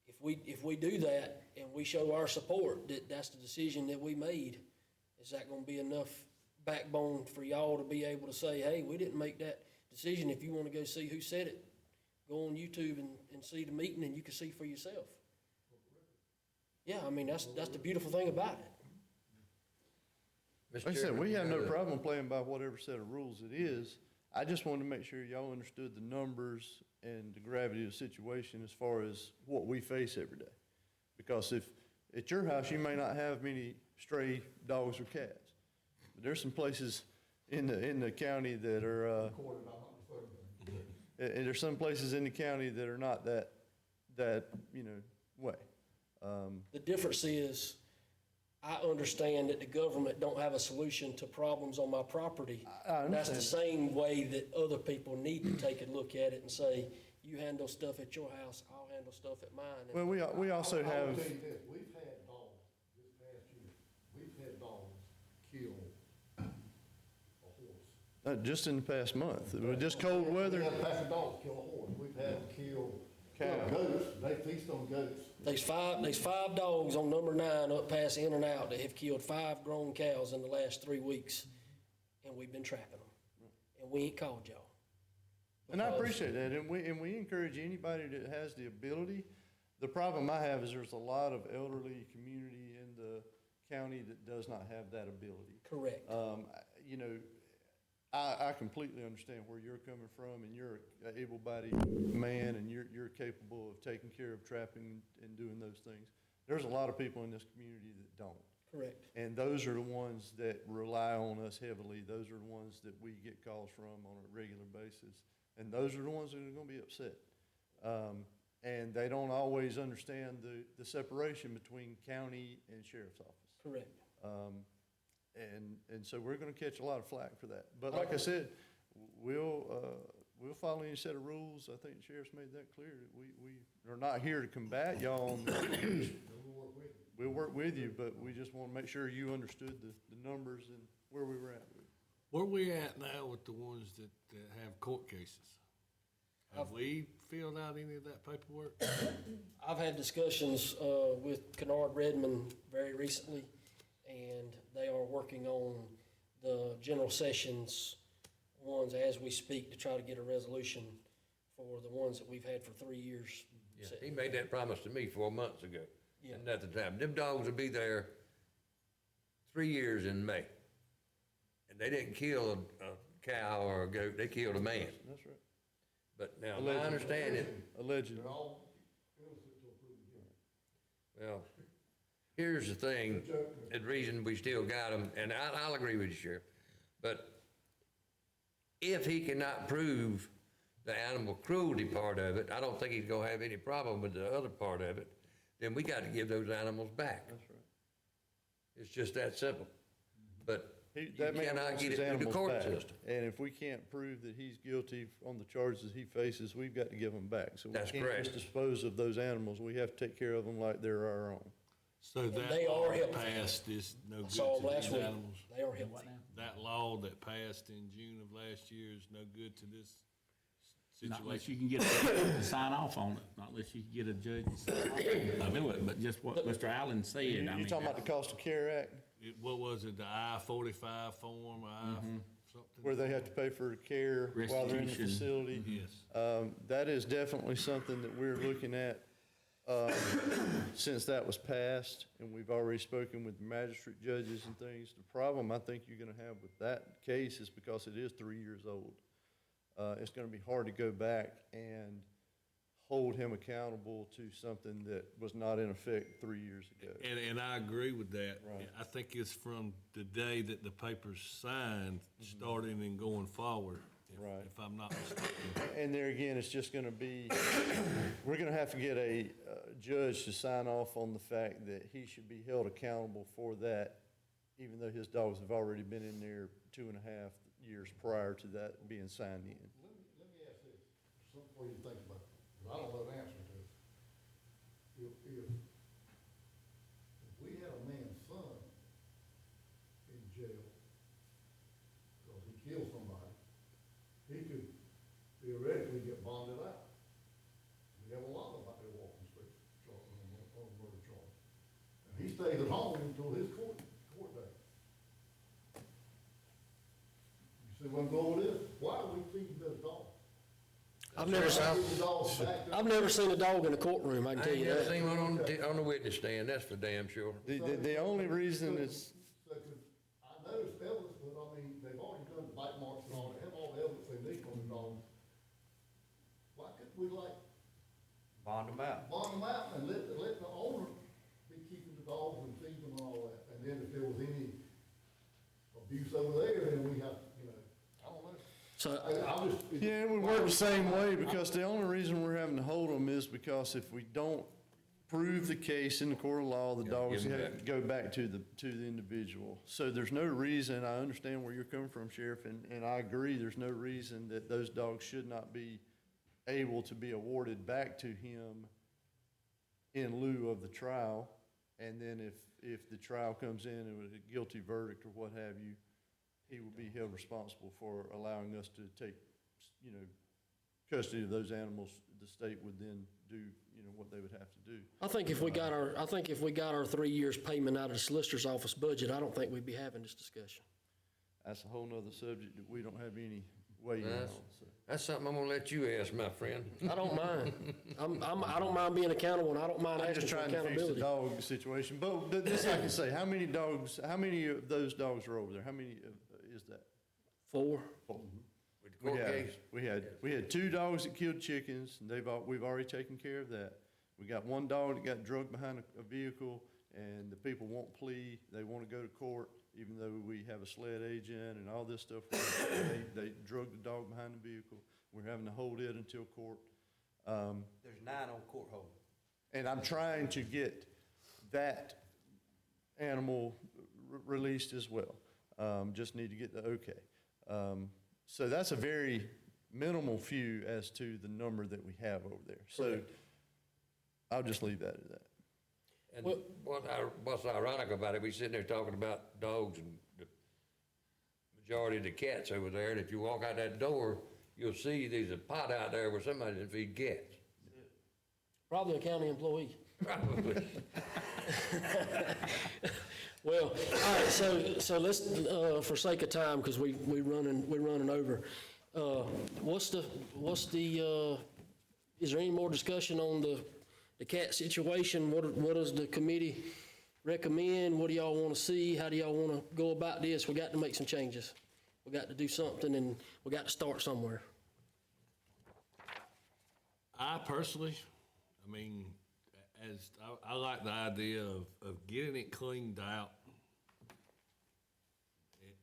If we do that and we show our support that that's the decision that we made, is that gonna be enough backbone for y'all to be able to say, hey, we didn't make that decision? If you wanna go see who said it, go on YouTube and see the meeting, and you can see for yourself. Yeah, I mean, that's the beautiful thing about it. Mr. Like I said, Chairman, we have got no a- problem playing by whatever set of rules it is. I just wanted to make sure y'all understood the numbers and the gravity of the situation as far as what we face every day. Because if, at your house, you may not have many stray dogs or cats, but there's some places in the county that are, Recorded, I'm not referring to. And there's some places in the county that are not that, you know, way. The difference is, I understand that the government don't have a solution to problems on my property. I And that's the understand. same way that other people need to take a look at it and say, you handle stuff at your house, I'll handle stuff at mine. And Well, we also I will have, tell you this, we've had dogs this past year, we've had dogs kill a horse. just in the past month, with just cold We weather. had a pack of dogs kill a horse, we've had them kill Cow. goats, they feast on goats. There's five dogs on number 9 up past In and Out that have killed 5 grown cows in the last 3 weeks, and we've been trapping them. And we ain't called y'all. And I Because- appreciate that, and we encourage anybody that has the ability. The problem I have is there's a lot of elderly community in the county that does not have that ability. Correct. You know, I completely understand where you're coming from, and you're an able-bodied man, and you're capable of taking care of trapping and doing those things. There's a lot of people in this community that don't. Correct. And those are the ones that rely on us heavily. Those are the ones that we get calls from on a regular basis. And those are the ones that are gonna be upset. And they don't always understand the separation between county and sheriff's office. Correct. And so we're gonna catch a lot of flack for that. But like I said, we'll follow any set of rules. I think the sheriff's made that clear. That we are not here to combat y'all on the we'll work with you, but we just wanna make sure you understood the numbers and where we were at with it. Where we at now with the ones that have court cases? Have we filled out any of that paperwork? I've had discussions with Kennard Redmond very recently, and they are working on the general sessions ones as we speak to try to get a resolution for the ones that we've had for 3 years. Yeah, he made that promise to me 4 months ago. Yeah. And at the time, them dogs will be there 3 years in May. And they didn't kill a cow or a goat, they killed a man. That's right. But now, my Allegedly. understanding, Allegedly. They're all innocent till proven guilty. well, here's the thing, the reason we still got them, and I'll agree with you, Sheriff, but if he cannot prove the animal cruelty part of it, I don't think he's gonna have any problem with the other part of it, then we gotta give those animals back. That's right. It's just that simple. But you That man cannot wants get his it through the animals court back. system. And if we can't prove that he's guilty on the charges he faces, we've got to give them back. So we That's can't correct. just dispose of those animals. We have to take care of them like they're our own. So they that are law helpful. passed is no I good saw them to last these week. animals? They are healthy. That law that passed in June of last year is no good to this Not unless situation? you can get a judge to sign off on it, not unless you can get a judge to sign off on it, but just what Mr. Allen said, I You're mean. talking about the Cost of Care Act, What was it, the I-45 form, something? where they have to pay for care while they're in the Restitution. facility? Yes. That is definitely something that we're looking at, since that was passed, and we've already spoken with magistrate judges and things. The problem I think you're gonna have with that case is because it is 3 years old. It's gonna be hard to go back and hold him accountable to something that was not in effect 3 years ago. And I agree with that. Right. I think it's from the day that the paper's signed, starting and going forward, Right. if I'm not mistaken. And there again, it's just gonna be, we're gonna have to get a judge to sign off on the fact that he should be held accountable for that, even though his dogs have already been in there 2.5 years prior to that being signed in. Let me ask this, something for you to think about, 'cause I don't know the answer to this. If we had a man's son in jail because he killed somebody, he could theoretically get bonded out. We have a lot of them out there walking the streets, on murder charge. And he stays at home until his court day. You see where I'm going with this? Why are we feeding this dog? I've never seen a dog in a courtroom, I can I tell ain't you never that. seen one on the witness stand, that's for damn sure. The only reason it's, So, 'cause I noticed evidence, but I mean, they've already done the bite marks and all, they have all the evidence they need from the dogs. Why couldn't we like Bond them out. bond them out and let the owner be keeping the dogs and feeding them and all that? And then if there was any abuse over there, then we have, I don't know. So, I'll just. Yeah, we work the same way, because the only reason we're having to hold them is because if we don't prove the case in the court of law, the dogs give 'em have to go back to the individual. So there's no reason, I understand where you're coming from, Sheriff, and I agree, there's no reason that those dogs should not be able to be awarded back to him in lieu of the trial. And then if the trial comes in and with a guilty verdict or what have you, he will be held responsible for allowing us to take, you know, custody of those animals. The state would then do, you know, what they would have to do. I think if we got our 3 years payment out of the solicitor's office budget, I don't think we'd be having this discussion. That's a whole nother subject that we don't have any way in on, so. That's something I'm gonna let you ask, my friend. I don't mind. I don't mind being accountable, and I don't mind I'm asking just for trying to fix the accountability. dog situation, but this I can say, how many of those dogs are over there? How many is that? 4. With the court case, We had 2 dogs that killed chickens, and we've already taken care of that. We got 1 dog that got drugged behind a vehicle, and the people won't plea, they wanna go to court, even though we have a SLED agent and all this stuff. They drugged the dog behind the vehicle. We're having to hold it until court. There's 9 on court hold. And I'm trying to get that animal released as well. Just need to get the okay. So that's a very minimal few as to the number that we have over there. So I'll just leave that at that. and what's ironic about it, we sitting there talking about dogs and the majority of the cats over there, and if you walk out that door, you'll see there's a pot out there where somebody didn't feed cats. Probably a county employee. Probably. Well, all right, so let's, for sake of time, because we're running over. Is there any more discussion on the cat situation? What does the committee recommend? What do y'all want to see? How do y'all want to go about this? We got to make some changes. We got to do something, and we got to start somewhere. I personally, I mean, I like the idea of getting it cleaned out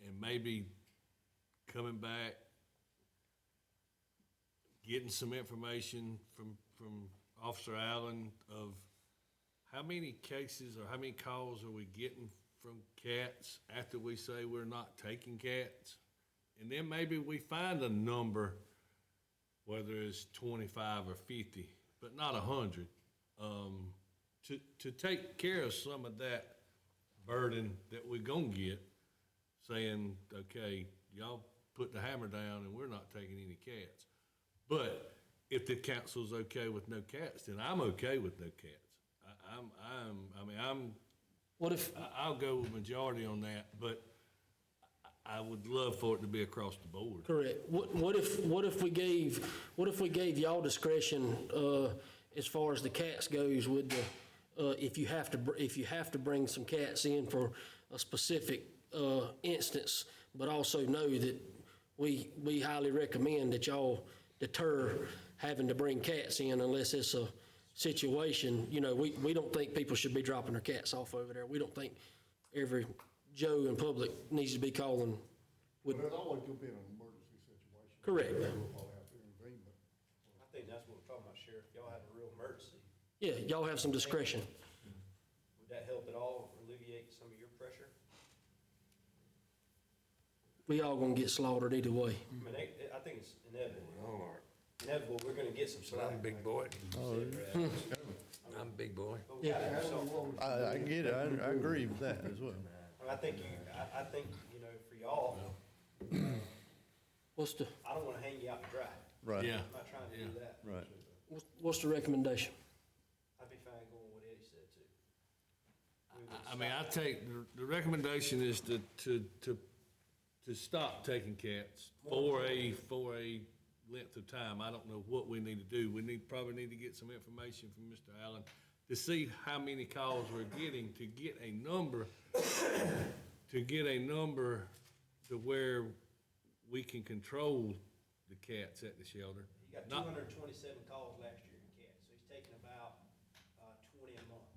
and maybe coming back, getting some information from Officer Allen of how many cases or how many calls are we getting from cats after we say we're not taking cats? And then maybe we find a number, whether it's 25 or 50, but not 100, to take care of some of that burden that we're gonna get, saying, okay, y'all put the hammer down and we're not taking any cats. But if the council's okay with no cats, then I'm okay with no cats. I'll go with majority on that, but I would love for it to be across the board. Correct. What if we gave y'all discretion, as far as the cats goes with the, if you have to bring some cats in for a specific, instance, but also know that we highly recommend that y'all deter having to bring cats in unless it's a situation, you know, we don't think people should be dropping their cats off over there. We don't think every Joe in public needs to be calling with. But there's always gonna be an emergency situation. Correct. We'll probably have to intervene, but I think that's what we're talking about, Sheriff. Y'all have a real emergency. Yeah, y'all have some discretion. Would that help at all alleviate some of your pressure? We all gonna get slaughtered either way. I mean, I think it's inevitable. All right. Inevitable, we're gonna get some But slack. I'm a big boy. I'm a big boy. But we gotta do something. I get it, I agree with that as well. I think, you know, for y'all, I don't wanna hang you out to dry. Right. Yeah. I'm not trying to do that. Right. What's the recommendation? I'd be fine going with what Eddie said too. I mean, I take, the recommendation is to stop taking cats for a length of time. I don't know what we need to do. Probably need to get some information from Mr. Allen to see how many calls we're getting, to get a number to where we can control the cats at the shelter. You got Not- 227 calls last year in cats, so he's taking about 20 a month.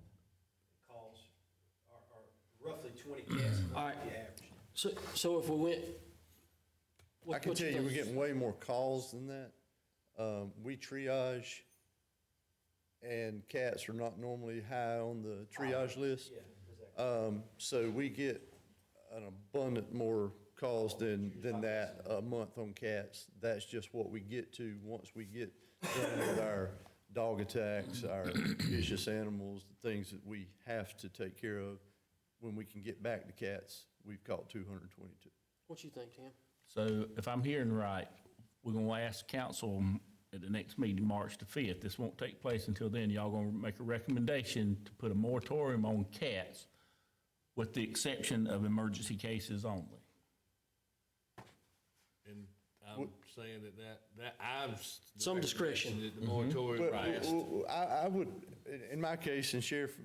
Calls are roughly 20 cats a All month, right. the average. So if we went, I can tell you, we're getting way more calls than that. We triage, and cats are not normally high on the triage list. Yeah, exactly. So we get an abundant more calls than that a month on cats. That's just what we get to once we get done with our dog attacks, our vicious animals, the things that we have to take care of. When we can get back to cats, we've caught 222. What you think, Tim? So if I'm hearing right, we're gonna ask council at the next meeting, March the 5th. This won't take place until then. Y'all gonna make a recommendation to put a moratorium on cats with the exception of emergency cases only. And I'm saying that I've. Some discretion. That the moratorium passed. Well, I would, in my case, and Sheriff,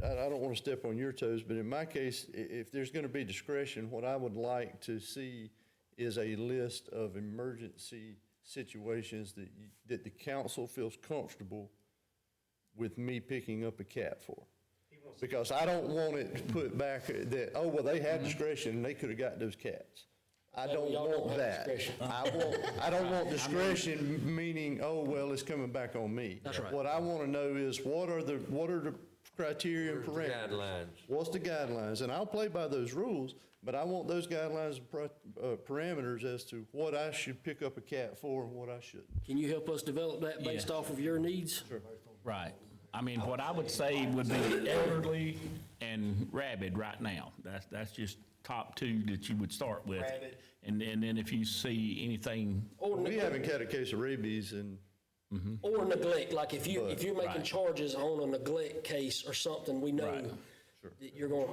I don't want to step on your toes, but in my case, if there's going to be discretion, what I would like to see is a list of emergency situations that the council feels comfortable with me picking up a cat for. Because I don't want it put back that, oh, well, they had discretion and they could have got those cats. I don't Y'all don't want have that. discretion. I don't want discretion, meaning, oh, well, it's coming back on me. That's right. What I want to know is what are the criteria and Where's the parameters? guidelines? What's the guidelines? And I'll play by those rules, but I want those guidelines and parameters as to what I should pick up a cat for and what I shouldn't. Can you help us develop that based Yeah. off of your needs? Right. I mean, what I would say would be elderly and rabid right now. That's just top two that you would start with. Rabid. And then if you see anything, Or We neglect, haven't had a case of rabies and or neglect, like if you're making Right. charges on a neglect case or something, we know Right. that you're going,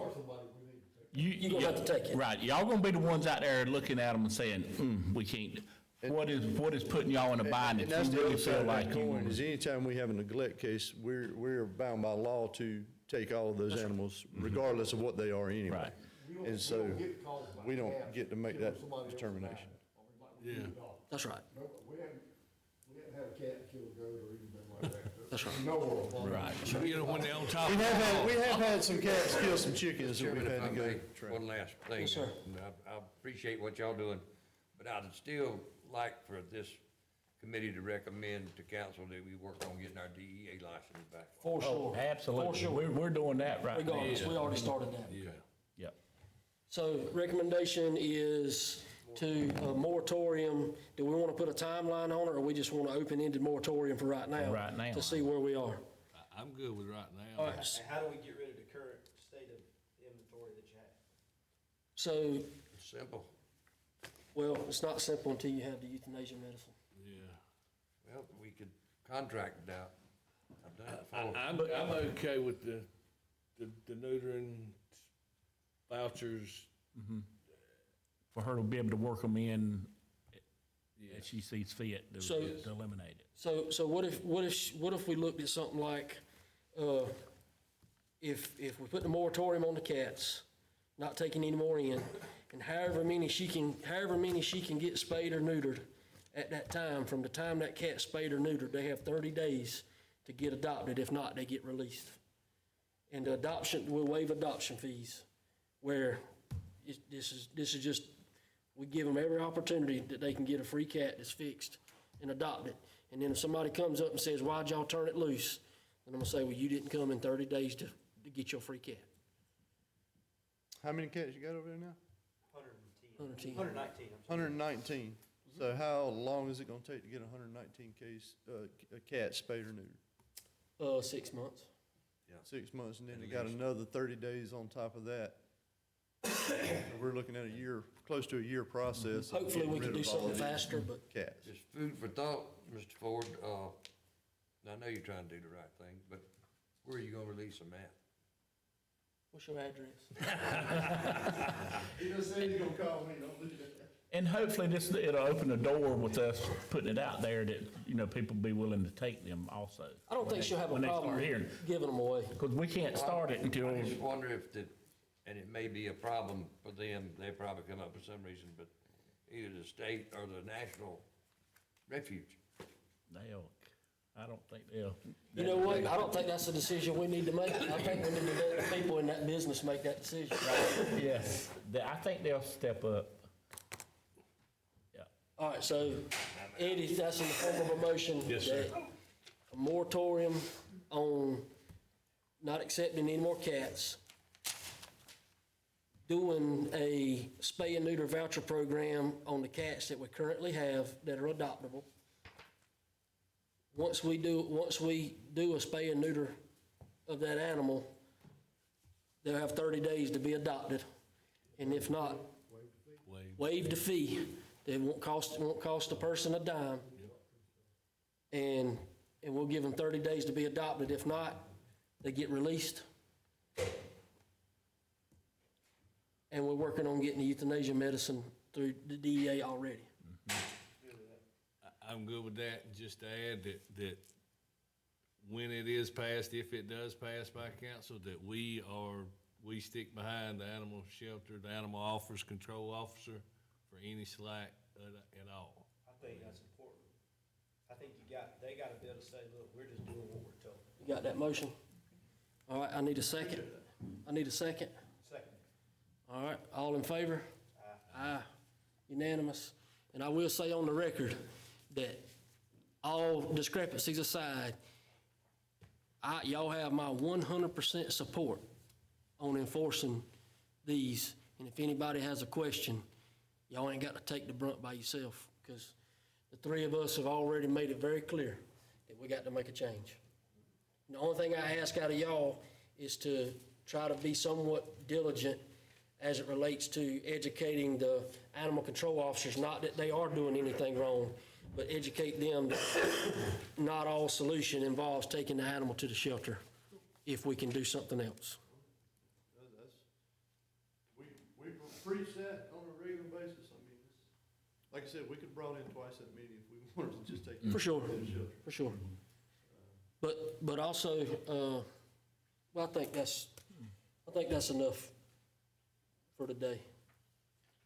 you gonna have to take it. Right. Y'all gonna be the ones out there looking at them and saying, we can't. What is putting y'all in a bind And that that's you the really other side feel of like that you coin, want? is anytime we have a neglect case, we're bound by law to take all of those animals, regardless of what they are anyway. Right. And so, we don't get to make that determination. Yeah. that's right, No, we haven't had a cat kill a goat or anything like that. that's right. No, Right. You know, when they're on top We of have had some cats kill some chickens that we've Chairman, if had I to go may, train. one last thing. Yes, sir. And I appreciate what y'all doing, but I'd still like for this committee to recommend to council that we work on getting our DEA license back. For sure. For Absolutely. sure. We're doing that right now. Regardless, we already started that. Yeah. Yep. So recommendation is to a moratorium. Do we want to put a timeline on it, or we just want an open-ended moratorium for right now? Right now. To see where we are. I'm good with right now. All right, And how do we get rid of the current state of inventory that you have? so, It's simple. well, it's not simple until you have the euthanasia medicine. Yeah. Well, we could contract it out. I've done it before. I'm okay with the neutering vouchers. For her to be able to work them in as she sees fit to So- to eliminate it. So what if we looked at something like, if we put the moratorium on the cats, not taking any more in, and however many she can get spayed or neutered at that time, from the time that cat's spayed or neutered, they have 30 days to get adopted. If not, they get released. And the adoption, we'll waive adoption fees, where this is just, we give them every opportunity that they can get a free cat that's fixed and adopt it. And then if somebody comes up and says, why'd y'all turn it loose? Then I'm gonna say, well, you didn't come in 30 days to get your free cat. How many cats you got over there now? 110. 119, I'm sorry. 119. So how long is it gonna take to get 119 a cat spayed or neutered? 6 months. 6 months, and then they got another 30 days on top of that. We're looking at a year, close to a year process. of Hopefully, we getting can rid do of all something these faster, but Cats. Just food for thought, Mr. Ford. I know you're trying to do the right thing, but where are you gonna release them at? what's your address? He just said he's gonna call me, don't do that. And hopefully it'll open the door with us putting it out there that, people be willing to take them also. I don't think she'll have a When they start problem hearing. giving them away. Because we can't start it until, I just wonder if and it may be a problem for them, they probably come up with some reason, but either the state or the national refuge. I don't think they'll. You know what? I don't think that's a decision we need to make. I think we need to let the people in that business make that decision. Yes, I think they'll step up. Yeah. All right, so Eddie, that's in the form of a motion. Yes, sir. that A moratorium on not accepting any more cats. Doing a spay and neuter voucher program on the cats that we currently have that are adoptable. Once we do a spay and neuter of that animal, they'll have 30 days to be adopted. And if not, waive the fee. It won't cost the person a dime. And we'll give them 30 days to be adopted. If not, they get released. And we're working on getting the euthanasia medicine through the DEA already. I'm good with that, and just to add that when it is passed, if it does pass by council, that we stick behind the animal shelter, the animal offers control officer for any slack at all. I think that's important. I think they gotta be able to say, look, we're just doing what we're told. You got that motion? All right, I need a second. Second. All right, all in favor? Aye. Unanimous. And I will say on the record that all discrepancies aside, y'all have my 100% support on enforcing these. And if anybody has a question, y'all ain't got to take the brunt by yourself, because the three of us have already made it very clear that we got to make a change. The only thing I ask out of y'all is to try to be somewhat diligent as it relates to educating the animal control officers, not that they are doing anything wrong, but educate them that not all solution involves taking the animal to the shelter if we can do something else. We preach that on a regular basis. I mean, like I said, we could brought in twice that many if we wanted to just take. For sure, to the shelter. for sure. But also, well, I think that's enough for today.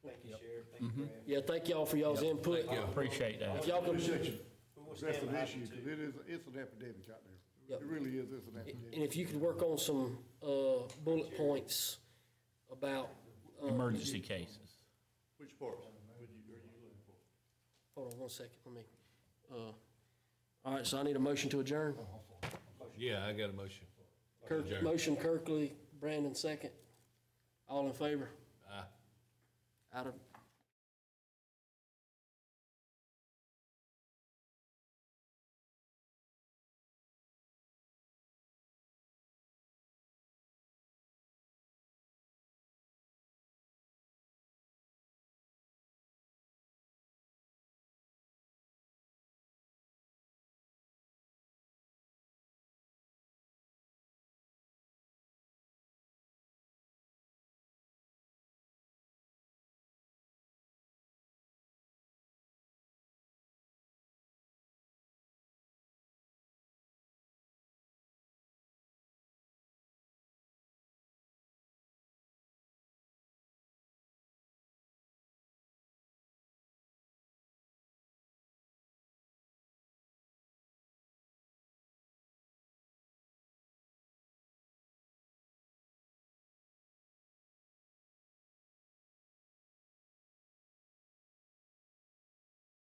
Thank you, Sheriff. Thank you, Brad. Yeah, thank y'all for y'all's input. I appreciate that. If y'all can, Appreciate you We will addressing stand the behind issue, you because too. it's an epidemic out there. Yep. It really is, it's an epidemic. and if you could work on some bullet points about, Emergency cases. Which parts are you looking for? hold on one second, let me, all right, so I need a motion to adjourn. Yeah, I got a motion. Adjourn. Motion Kirkley, Brandon second. All in favor? Aye. Out of